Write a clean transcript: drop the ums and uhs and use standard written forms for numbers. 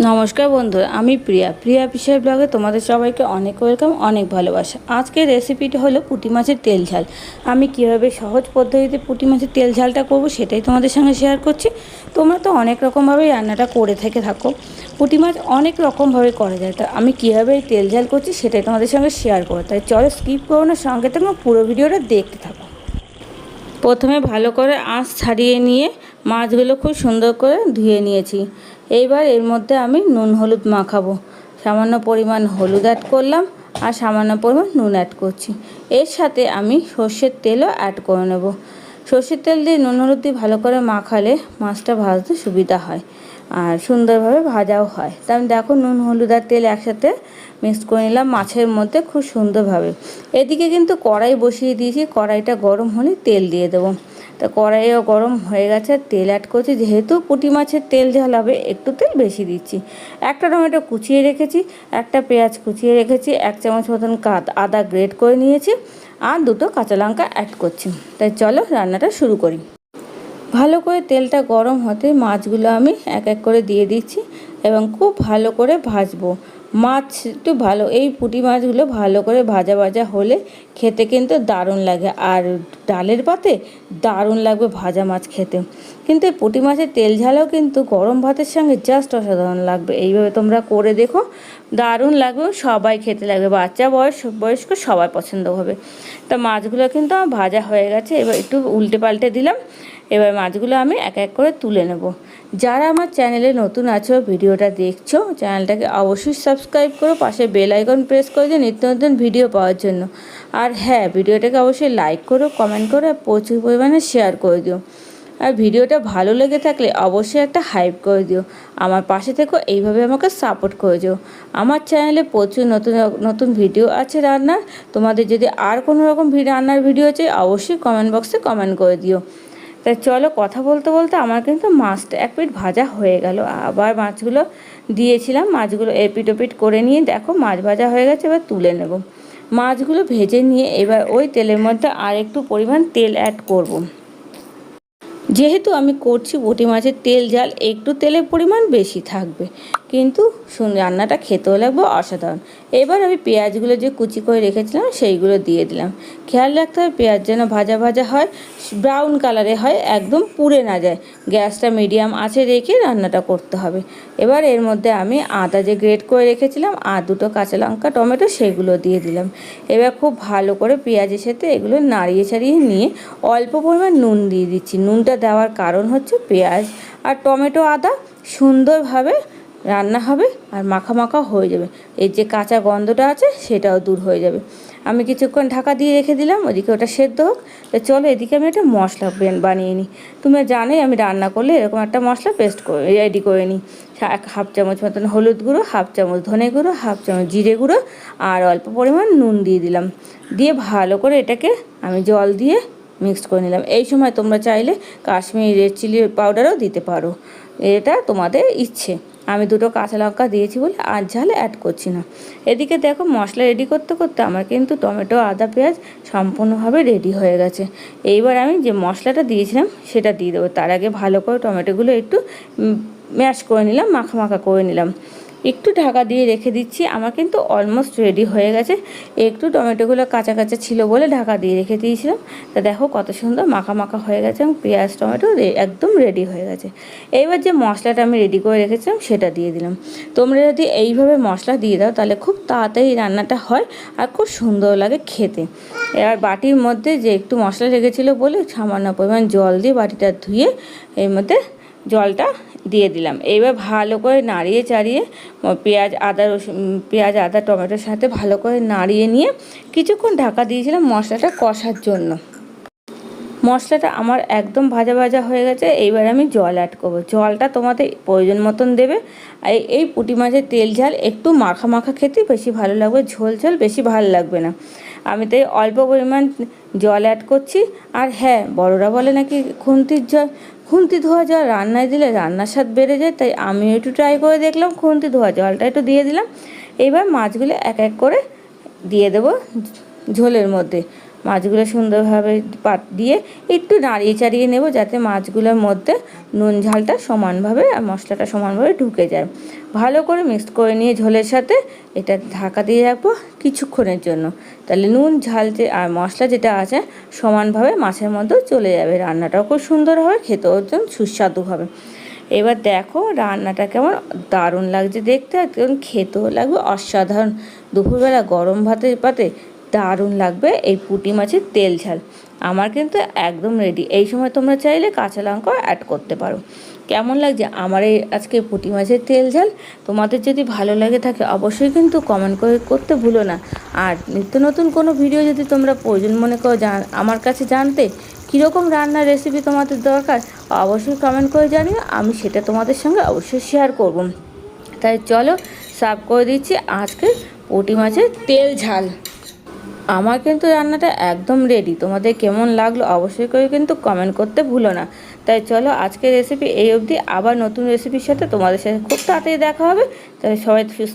নমস্কার বন্ধুরা, আমি প্রিয়া পিসার ব্লগে তোমাদের সবাইকে অনেক ওয়েলকাম, অনেক ভালোবাসা। আজকের রেসিপিটি হলো পুঁটি মাছের তেল ঝাল। আমি কিভাবে সহজ পদ্ধতিতে পুঁটি মাছের তেল ঝালটা করব সেটাই তোমাদের সঙ্গে শেয়ার করছি। তোমরা তো অনেক রকমভাবেই রান্নাটা করে থাকো। পুঁটি মাছ অনেক রকমভাবে করা যায়, তা আমি কীভাবে এই তেল ঝাল করছি সেটাই তোমাদের সঙ্গে শেয়ার করো। তাই চলো স্কিপ করো না, সঙ্গে থাকো, পুরো ভিডিওটা দেখতে থাকো। প্রথমে ভালো করে আঁশ ছাড়িয়ে নিয়ে মাছগুলো খুব সুন্দর করে ধুয়ে নিয়েছি। এইবার এর মধ্যে আমি নুন হলুদ মাখাবো। সামান্য পরিমাণ হলুদ অ্যাড করলাম আর সামান্য পরিমাণ নুন অ্যাড করছি। এর সাথে আমি সর্ষের তেলও অ্যাড করে নেব। সর্ষের তেল দিয়ে নুন হলুদ দিয়ে ভালো করে মাখালে মাছটা ভাজতে সুবিধা হয় আর সুন্দরভাবে ভাজাও হয়। তা আমি দেখো নুন হলুদ আর তেল একসাথে মিক্স করে নিলাম মাছের মধ্যে খুব সুন্দরভাবে। এদিকে কিন্তু কড়াই বসিয়ে দিয়েছি, কড়াইটা গরম হলে তেল দিয়ে দেবো। তা কড়াইও গরম হয়ে গেছে, তেল অ্যাড করছি। যেহেতু পুঁটি মাছের তেল ঝাল হবে একটু তেল বেশি দিচ্ছি। একটা টমেটো কুচিয়ে রেখেছি, একটা পেঁয়াজ কুচিয়ে রেখেছি, 1 চামচ মতন আদা গ্রেট করে নিয়েছি আর 2টো কাঁচা লঙ্কা অ্যাড করছি। তাই চলো রান্নাটা শুরু করি। ভালো করে তেলটা গরম হতে মাছগুলো আমি এক এক করে দিয়ে দিচ্ছি এবং খুব ভালো করে ভাজবো। মাছ একটু ভালো, এই পুঁটি মাছগুলো ভালো করে ভাজা ভাজা হলে খেতে কিন্তু দারুণ লাগে আর ডালের পাতে দারুণ লাগবে ভাজা মাছ খেতে। কিন্তু এই পুঁটি মাছের তেল ঝালও কিন্তু গরম ভাতের সঙ্গে জাস্ট অসাধারণ লাগবে। এইভাবে তোমরা করে দেখো, দারুণ লাগবে, সবাই খেতে লাগবে, বাচ্চা বয়স্ক সবাই পছন্দ হবে। তা মাছগুলো কিন্তু আমার ভাজা হয়ে গেছে, এবার একটু উল্টে পাল্টে দিলাম। এবার মাছগুলো আমি এক এক করে তুলে নেব। যারা আমার চ্যানেলে নতুন আছো, ভিডিওটা দেখছো, চ্যানেলটাকে অবশ্যই সাবস্ক্রাইব করো, পাশে বেল আইকন প্রেস করে দিও নিত্য নতুন ভিডিও পাওয়ার জন্য। আর হ্যাঁ, ভিডিওটাকে অবশ্যই লাইক করো, কমেন্ট করো আর প্রচুর পরিমাণে শেয়ার করে দিও। আর ভিডিওটা ভালো লেগে থাকলে অবশ্যই একটা হাইপ করে দিও। আমার পাশে থেকো, এইভাবে আমাকে সাপোর্ট করে দিও। আমার চ্যানেলে প্রচুর নতুন নতুন ভিডিও আছে রান্নার। তোমাদের যদি আর কোনো রকম রান্নার ভিডিও চাই অবশ্যই কমেন্ট বক্সে কমেন্ট করে দিও। তাই চলো, কথা বলতে বলতে আমার কিন্তু মাছটা এক পিঠ ভাজা হয়ে গেল। আবার মাছগুলো দিয়েছিলাম, মাছগুলো এপিট ওপিট করে নিয়ে দেখো মাছ ভাজা হয়ে গেছে। এবার তুলে নেব। মাছগুলো ভেজে নিয়ে এবার ওই তেলের মধ্যে আর একটু পরিমাণ তেল অ্যাড করব। যেহেতু আমি করছি পুঁটি মাছের তেল ঝাল, একটু তেলের পরিমাণ বেশি থাকবে, কিন্তু রান্নাটা খেতেও লাগবে অসাধারণ। এবার আমি পেঁয়াজগুলো যে কুচি করে রেখেছিলাম সেইগুলো দিয়ে দিলাম। খেয়াল রাখতে হবে পেঁয়াজ যেন ভাজা ভাজা হয়, ব্রাউন কালারে হয়, একদম পুড়ে না যায়। গ্যাসটা মিডিয়াম আঁচে রেখে রান্নাটা করতে হবে। এবার এর মধ্যে আমি আদা যে গ্রেট করে রেখেছিলাম আর 2টো কাঁচা লঙ্কা টমেটো সেগুলো দিয়ে দিলাম। এবার খুব ভালো করে পেঁয়াজের সাথে এগুলো নাড়িয়ে ছাড়িয়ে নিয়ে অল্প পরিমাণ নুন দিয়ে দিচ্ছি। নুনটা দেওয়ার কারণ হচ্ছে পেঁয়াজ আর টমেটো আদা সুন্দরভাবে রান্না হবে আর মাখা মাখা হয়ে যাবে। এর যে কাঁচা গন্ধটা আছে সেটাও দূর হয়ে যাবে। আমি কিছুক্ষণ ঢাকা দিয়ে রেখে দিলাম, ওদিকে ওটা সেদ্ধ হোক। তো চলো এদিকে আমি একটা মশলা বানিয়ে নিই। তুমি জানোই আমি রান্না করলে এরকম একটা মশলা পেস্ট করে রেডি করে নিই। 1/2 চামচ মতন হলুদ গুঁড়ো, 1/2 চামচ ধনে গুঁড়ো, 1/2 চামচ জিরে গুঁড়ো আর অল্প পরিমাণ নুন দিয়ে দিলাম। দিয়ে ভালো করে এটাকে আমি জল দিয়ে মিক্সড করে নিলাম। এই সময় তোমরা চাইলে কাশ্মীরি রেড চিলি পাউডারও দিতে পারো, এটা তোমাদের ইচ্ছে। আমি 2টো কাঁচা লঙ্কা দিয়েছি বলে আর ঝাল অ্যাড করছি না। এদিকে দেখো মশলা রেডি করতে করতে আমার কিন্তু টমেটো আদা পেঁয়াজ সম্পূর্ণভাবে রেডি হয়ে গেছে। এইবার আমি যে মশলাটা দিয়েছিলাম সেটা দিয়ে দেবো। তার আগে ভালো করে টমেটোগুলো একটু ম্যাশ করে নিলাম, মাখা মাখা করে নিলাম। একটু ঢাকা দিয়ে রেখে দিচ্ছি। আমার কিন্তু অলমোস্ট রেডি হয়ে গেছে। একটু টমেটোগুলো কাঁচা কাঁচা ছিল বলে ঢাকা দিয়ে রেখে দিয়েছিলাম। তা দেখো কত সুন্দর মাখা মাখা হয়ে গেছে এবং পেঁয়াজ টমেটো একদম রেডি হয়ে গেছে। এইবার যে মশলাটা আমি রেডি করে রেখেছিলাম সেটা দিয়ে দিলাম। তোমরা যদি এইভাবে মশলা দিয়ে দাও তাহলে খুব তাড়াতাড়ি রান্নাটা হয় আর খুব সুন্দর লাগে খেতে। এবার বাটির মধ্যে যে একটু মশলা লেগেছিলো বলে সামান্য পরিমাণ জল দিয়ে বাটিটা ধুয়ে এর মধ্যে জলটা দিয়ে দিলাম। এইবার ভালো করে নাড়িয়ে চাড়িয়ে পেঁয়াজ আদা টমেটোর সাথে ভালো করে নাড়িয়ে নিয়ে কিছুক্ষণ ঢাকা দিয়েছিলাম মশলাটা কষার জন্য। মশলাটা আমার একদম ভাজা ভাজা হয়ে গেছে। এইবার আমি জল অ্যাড করবো। জলটা তোমাদের প্রয়োজন মতন দেবে। এই পুঁটি মাছের তেল ঝাল একটু মাখা মাখা খেতে বেশি ভালো লাগবে, ঝোল ঝোল বেশি ভালো লাগবে না। আমি তাই অল্প পরিমাণ জল অ্যাড করছি। আর হ্যাঁ, বড়রা বলে নাকি খুন্তি ধোয়া জল রান্নায় দিলে রান্নার স্বাদ বেড়ে যায়, তাই আমিও একটু ট্রাই করে দেখলাম, খুন্তি ধোয়া জলটা একটু দিয়ে দিলাম। এইবার মাছগুলো এক এক করে দিয়ে দেবো ঝোলের মধ্যে। মাছগুলো সুন্দরভাবে পাত দিয়ে একটু নাড়িয়ে চাড়িয়ে নেব, যাতে মাছগুলোর মধ্যে নুন ঝালটা সমানভাবে আর মশলাটা সমানভাবে ঢুকে যায়। ভালো করে মিক্স করে নিয়ে ঝোলের সাথে এটা ঢাকা দিয়ে রাখবো কিছুক্ষণের জন্য। তাহলে নুন ঝাল যে আর মশলা যেটা আছে সমানভাবে মাছের মধ্যে চলে যাবে, রান্নাটাও খুব সুন্দর হবে, খেতেও একদম সুস্বাদু হবে। এবার দেখো রান্নাটা কেমন দারুণ লাগছে দেখতে, একদম খেতেও লাগবে অসাধারণ। দুপুরবেলা গরম ভাতের পাতে দারুণ লাগবে এই পুঁটি মাছের তেল ঝাল। আমার কিন্তু একদম রেডি। এই সময় তোমরা চাইলে কাঁচা লঙ্কা অ্যাড করতে পারো। কেমন লাগছে আমার এই আজকে পুঁটি মাছের তেল ঝাল? তোমাদের যদি ভালো লাগে থাকে অবশ্যই কিন্তু কমেন্ট করতে ভুলো না। আর নিত্য নতুন কোনো ভিডিও যদি তোমরা প্রয়োজন মনে করো আমার কাছে জানতে কীরকম রান্নার রেসিপি তোমাদের দরকার, অবশ্যই কমেন্ট করে জানিও, আমি সেটা তোমাদের সঙ্গে অবশ্যই শেয়ার করব। তাই চলো সার্ভ করে দিচ্ছি আজকে পুঁটি মাছের তেল ঝাল। আমার কিন্তু রান্নাটা একদম রেডি। তোমাদের কেমন লাগলো অবশ্যই করে কিন্তু কমেন্ট করতে ভুলো না। তাই চলো আজকের রেসিপি এই অবধি, আবার নতুন রেসিপির সাথে তোমাদের সাথে খুব তাড়াতাড়ি দেখা হবে। তাই সবাই সুস্থ